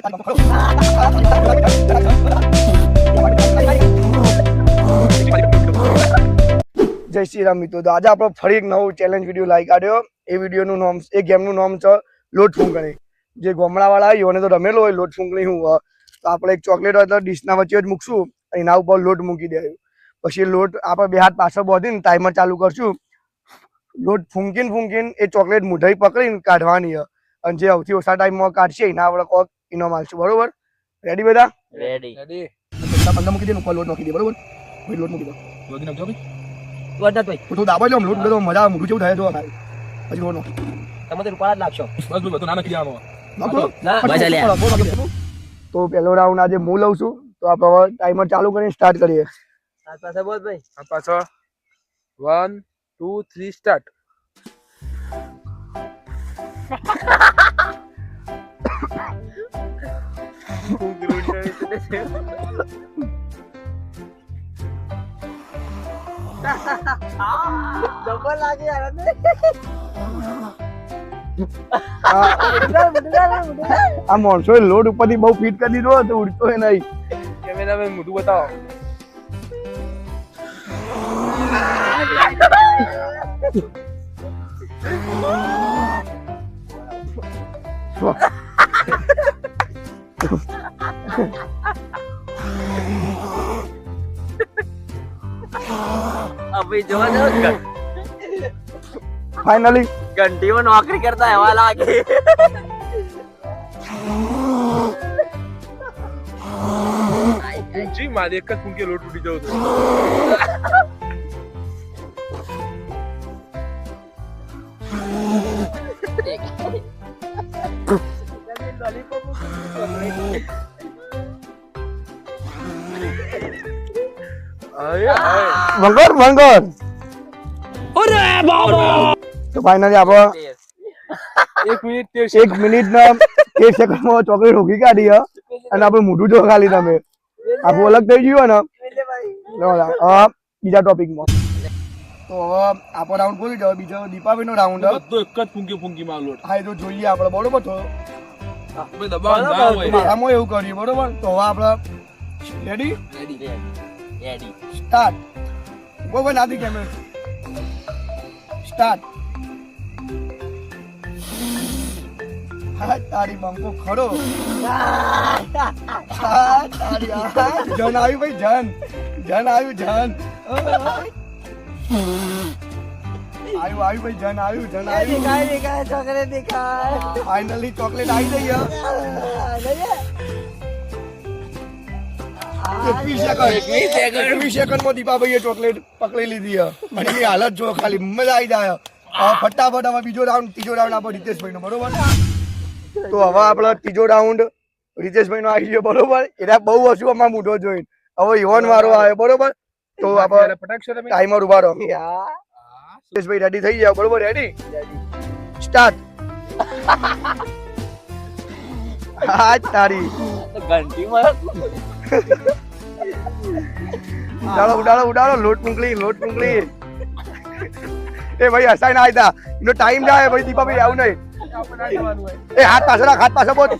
જય શ્રી રામ મિત્રો, તો આજે આપણો ફરી એક નવો ચેલેન્જ વિડીયો લાવી કાઢ્યો. એ વિડીયોનું નામ, એ ગેમનું નામ છે લોટ ફૂંકણી. જે ગામડાવાળા યોને તો રમેલો હોય લોટ ફૂંકણી હું, તો આપણે એક ચોકલેટ હોય તો ડીશના વચ્ચે જ મૂકશું, એના ઉપર લોટ મૂકી દેવું. પછી લોટ આપણે બે હાથ પાછળ બાંધીને ટાઈમર ચાલુ કરશું. લોટ ફૂંકીને એ ચોકલેટ મુઠાઈ પકડીને કાઢવાની, અને જે સૌથી ઓછા ટાઈમમાં કાઢશે એના આપણે કોક ઇનામ આલશું. બરોબર? રેડી બધા? રેડી. 15 મૂકી દે, ઉપર લોટ નાખી દે. બરોબર? ભાઈ લોટ મૂકી દો. લોટ નાખજો ભાઈ. તો દાબા જો લોટ બધો મજા મોઢું જેવું થાય તો થાય. પછી લોટ નાખો. તમે તો રૂપાળા જ લાગશો. બસ ભાઈ બધું ના નાખી દેવાનો. તો પહેલો રાઉન્ડ આજે હું લઉં છું. તો આપણે ટાઈમર ચાલુ કરીને સ્ટાર્ટ કરીએ. હાથ પાસે બોલ ભાઈ. આ પાછો 1 2 3 સ્ટાર્ટ. ડબલ લાગે યાર. આ માણસો લોડ ઉપરથી બહુ ફિટ કરી દીધો તો ઉડતો નહીં. કેમેરામેન મોઢું બતાવો. અભી જોવા જાવ ફાઇનલી ઘંટીમાં નોકરી કરતા એવા લાગે. જી મારે એક જ ફૂંકે લોટ ઉડી જાવ તો. વંગર તો ફાઇનલી આપણે 1 મિનિટ ના 1 સેકન્ડમાં ચોકલેટ રોકી કાઢી, અને આપણે મોઢું જો ખાલી તમે આપણું અલગ થઈ ગયું ને. બીજા ટોપિકમાં તો હવે આપણો રાઉન્ડ પૂરી જાવ. બીજો દીપાભાઈ નો રાઉન્ડ. બધો એક જ ફૂંકી માં લોટ. હા, એ તો જોઈએ આપણે. બરોબર? તો ભાઈ દબાણ ના હોય. મારામાં એવું કરીએ. બરોબર? તો હવે આપણે રેડી સ્ટાર્ટ. કોઈ નાથી કેમેરા સ્ટાર્ટ. હા તારી બંકો ખરો. હા તારી જન આવ્યું ભાઈ, જન આવ્યું. આવ્યું ભાઈ, જન આવ્યું. દેખાય ચોકલેટ દેખાય. ફાઇનલી ચોકલેટ આવી ગઈ. 21 સેકન્ડમાં દીપાભાઈએ ચોકલેટ પકડી લીધી, અને એની હાલત જો ખાલી મજા આવી જાય. ફટાફટ હવે ત્રીજો રાઉન્ડ આપણો રીતેશભાઈ નો. બરોબર? તો હવે આપણો ત્રીજો રાઉન્ડ રીતેશભાઈ નો આવી ગયો. બરોબર? એના બહુ વસ્તુ અમારા મોઢો જોઈને હવે યુવાન વાળો આવ્યો. બરોબર? તો આપણે ટાઈમર ઉભા રહો. રીતેશભાઈ રેડી થઈ જાવ. બરોબર? Ready start. હા તારી ઘંટીમાં ઉડાડો લોટ મૂકલી. એ ભાઈ હસાઈ ના આવ્યા, એનો ટાઈમ જાય ભાઈ. દીપાભાઈ આવું નહીં. એ હાથ પાછળ રાખ, હાથ પાછળ બોલ.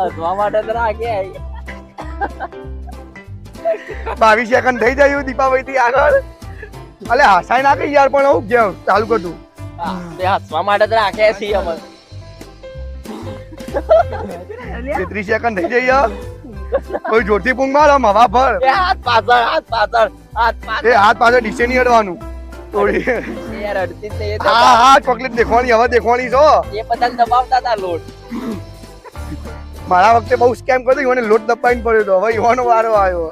હસવા માટે તો રાખે. 22 સેકન્ડ થઈ જાય દીપાભાઈ થી આગળ. અલે હસાઈ ના કઈ યાર, પણ હું કેમ ચાલુ કર તું. તે હસવા માટે તો રાખે છે અમર. 33 સેકન્ડ થઈ જાય. કોઈ જોરથી પૂંગ મારો હવા ભર. એ હાથ પાછળ. એ હાથ પાછળ ડીશે નહીં અડવાનું. થોડી યાર અડતી જ નહીં. હા ચોકલેટ દેખવાની, હવે દેખવાની છો. એ પતંગ દબાવતા હતા લોટ. મારા વખતે બહુ સ્કેમ કર્યો, મને લોટ દબાઈને પડ્યો હતો. હવે યુવાનો વારો આવ્યો.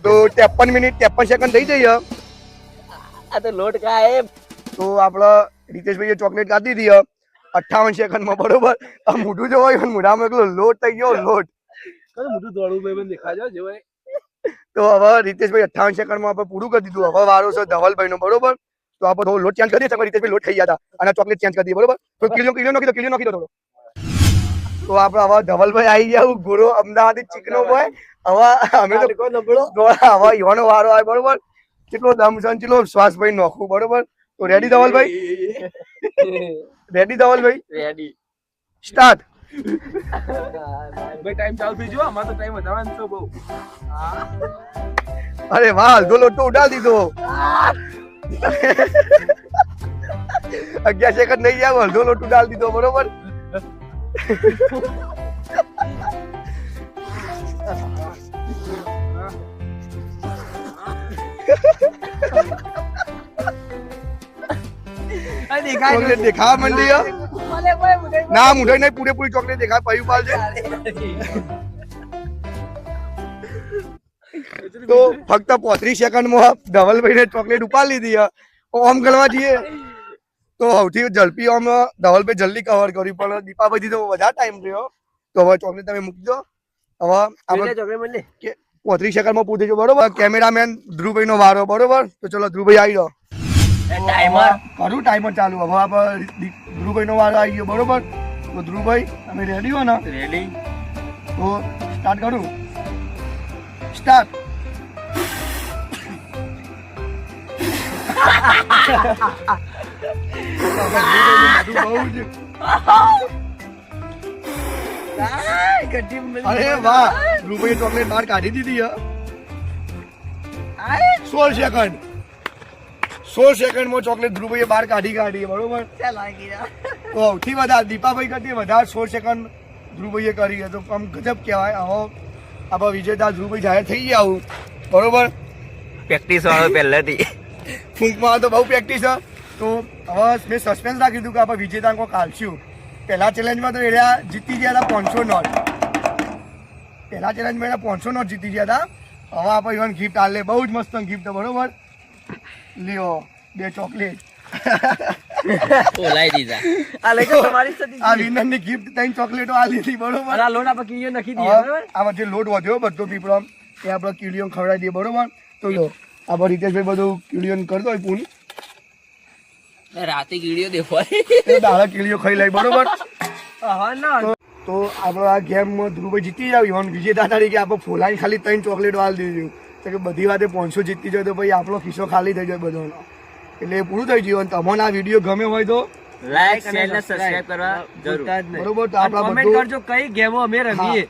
તો 53 મિનિટ 53 સેકન્ડ થઈ જઈએ. આ તો લોટ ખાય. તો આપડે રીતેશભાઈએ ચોકલેટ કાઢી દીધી 58 સેકન્ડમાં. બરોબર? આ મોઢું જો હોય, મોઢામાં એકલો લોટ થઈ ગયો. લોટ મોઢું દોડું ભાઈ દેખાય છે. તો હવે રીતેશભાઈ 58 સેકન્ડમાં આપણે પૂરું કરી દીધું. હવે વારો છે ધવલભાઈ નો. બરોબર? તો આપણે થોડો લોટ ચેન્જ કરી દઈએ. રીતેશભાઈ લોટ થઈ ગયા હતા, અને ચોકલેટ ચેન્જ કરી દઈએ. બરોબર? તો કિલો નાખી દો થોડો. તો આપણે હવે ધવલભાઈ આવી ગયા. ગોરો અમદાવાદી ચીકનો ભાઈ. હવે અમે તો હવે યુવાનો વારો આવે. બરોબર? કેટલો દમ છે, કેટલો શ્વાસ ભાઈ નોખું. બરોબર? તો રેડી ધવલભાઈ? Ready start. ભાઈ ટાઈમ ચાલુ થઈ ગયો અમારો ટાઈમ વધારવાનો છે બહુ અરે વાહ અડધો લોટ તો ઉડાડી દીધો 11 સેકન્ડ નહીં જાય અડધો લોટ ઉડાડી દીધો બરોબર ચોકલેટ દેખાવા માંડી હે. ના મુઢાઈ નહીં પૂરેપૂરી ચોકલેટ દેખાય પૈયું પાલ છે તો ફક્ત 35 સેકન્ડમાં ધવલભાઈને ચોકલેટ ઉપાડી લીધી હે. આમ ગણવા જઈએ તો સૌથી ઝડપી આમ ધવલભાઈ જલ્દી કવર કર્યું પણ દીપાભાઈ તો વધારે ટાઈમ રહ્યો તો હવે ચોકલેટ તમે મૂકી દો હવે આપણે 35 સેકન્ડમાં પૂછી જો બરોબર કેમેરામેન ધ્રુવભાઈ નો વારો બરોબર તો ચલો ધ્રુવભાઈ આવી જાઓ ટાઈમર કરું ટાઈમર ચાલુ હવે આપણે ધ્રુવભાઈ નો વારો આવી ગયો બરોબર તો ધ્રુવભાઈ તમે રેડી હો ને રેડી તો સ્ટાર્ટ કરું સ્ટાર્ટ અરે વાહ ધ્રુવભાઈએ ચોકલેટ બહાર કાઢી દીધી હે 16 સેકન્ડ 16 સેકન્ડમાં ચોકલેટ ધ્રુવભાઈએ બહાર કાઢી બરોબર તો સૌથી વધારે દીપાભાઈ કરતી વધારે 16 સેકન્ડ ધ્રુવભાઈએ કરી છે તો આમ ગજબ કહેવાય હવે આપણે વિજેતા ધ્રુવભાઈ જાહેર થઈ ગયા આવું બરોબર પ્રેક્ટિસ વાળો પહેલેથી ફૂંકમાં તો બહુ પ્રેક્ટિસ છે તો હવે મેં સસ્પેન્સ રાખી દીધું કે આપણે વિજેતા કોઈ કાઢશું પહેલા ચેલેન્જમાં તો એરિયા જીતી ગયા હતા 500 નોટ પહેલા ચેલેન્જમાં એના 500 નોટ જીતી ગયા હતા હવે આપણે ઇવન ગિફ્ટ આલે બહુ જ મસ્ત ગિફ્ટ બરોબર લ્યો 2 ચોકલેટ ઓલાઈ દીધા આ વિનરની ગિફ્ટ 3 ચોકલેટો આ લીધી બરોબર આમાં જે લોટ વધ્યો બધો પીપળો એ આપણે કીડીઓ ખવડાવી દઈએ બરોબર તો લો આપણે રીતેશભાઈ બધું કીડીઓ કરતો હોય પૂન રાતે કીડીઓ દેખાય એ દાડા કીડીઓ ખાઈ લે બરોબર તો આપણે આ ગેમમાં ધ્રુવભાઈ જીતી જાવ ઇવન વિજેતા તરીકે આપણે ફોલાઈ ખાલી 3 ચોકલેટ વાળ દીધું તો કે બધી વાતે 500 જીતી જાય તો ભાઈ આપણો ખિસ્સો ખાલી થઈ જાય બધાનો એટલે એ પૂરું થઈ ગયું અને તમને આ વિડીયો ગમે હોય તો લાઈક શેર અને સબસ્ક્રાઇબ કરવા જરૂર બરોબર તો આપણા કમેન્ટ કરજો કઈ ગેમો અમે રમીએ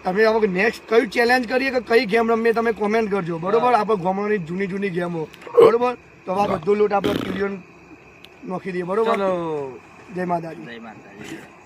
તમે હવે નેક્સ્ટ કયું ચેલેન્જ કરીએ કે કઈ ગેમ રમીએ તમે કોમેન્ટ કરજો બરોબર આપણે ગામડાની જૂની ગેમો બરોબર તો આ બધું લોટ આપણે ક્લિયર નાખી દઈએ બરોબર ચલો જય માતાજી જય માતાજી